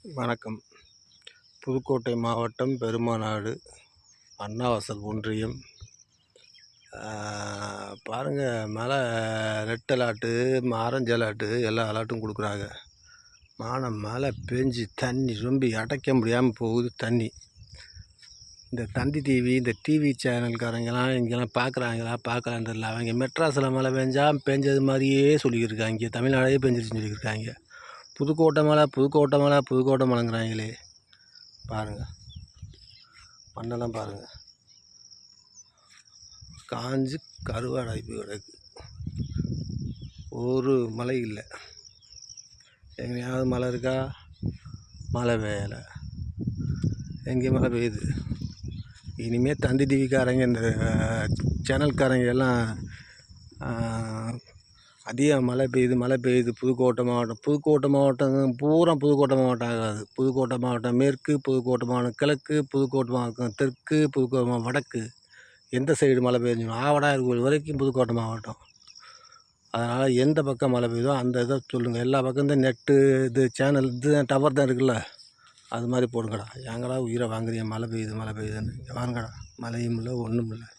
வணக்கம். புதுக்கோட்டை மாவட்டம் பெருமாநாடு அண்ணாவாசல் ஒன்றியம். பாருங்கள், மழை ரெட் அலாட்டு, ஆரஞ்சு அலாட்டு எல்லா அலாட்டும் கொடுக்குறாங்க. மழை பெஞ்சு தண்ணி ரொம்ப அடைக்க முடியாமல் போகுது தண்ணி. இந்த தந்தி டிவி, இந்த டிவி சேனல்காரங்கெல்லாம் இங்கெல்லாம் பார்க்கலான்னு தெரியல. அவங்க மெட்ராஸில் மழை பெஞ்சது மாதிரியே சொல்லிக்கிட்டு இருக்காங்க. இங்கே தமிழ்நாடே பெஞ்சிருச்சுன்னு சொல்லியிருக்காங்க. புதுக்கோட்டை மழைங்கிறாங்களே. பாருங்கள், மண்ணெல்லாம் பாருங்கள், காஞ்சு கருவாடாகி போய் கிடக்கு. ஒரு மழை இல்லை. எங்கேயாவது மழை இருக்கா? மழை பெய்யலை. எங்கே மழை பெய்யுது? இனிமேல் தந்தி டிவிக்காரங்க, இந்த சேனல்காரங்க எல்லாம் அதிக மழை பெய்யுது. புதுக்கோட்டை மாவட்டம் பூரா புதுக்கோட்டை மாவட்டம் ஆகாது. புதுக்கோட்டை மாவட்டம் மேற்கு, புதுக்கோட்டை மாவட்டம் கிழக்கு, புதுக்கோட்டை மாவட்டம் தெற்கு, புதுக்கோட்டை மாவட்டம் வடக்கு. எந்த சைடு மழை பெய்யும்? ஆவடாயர் கோயில் வரைக்கும் புதுக்கோட்டை மாவட்டம். அதனால் எந்த பக்கம் மழை பெய்யுதோ அந்த இதை சொல்லுங்கள். எல்லா பக்கம் தான் நெட்டு, இது சேனல், இது டவர் தான் இருக்குல்ல, அது மாதிரி போடுங்கடா. ஏங்கடா உயிரை வாங்குறீங்க? மழை பெய்யுதுன்னு இங்கே வாங்கடா. மழையும் இல்லை, ஒன்றும் இல்லை.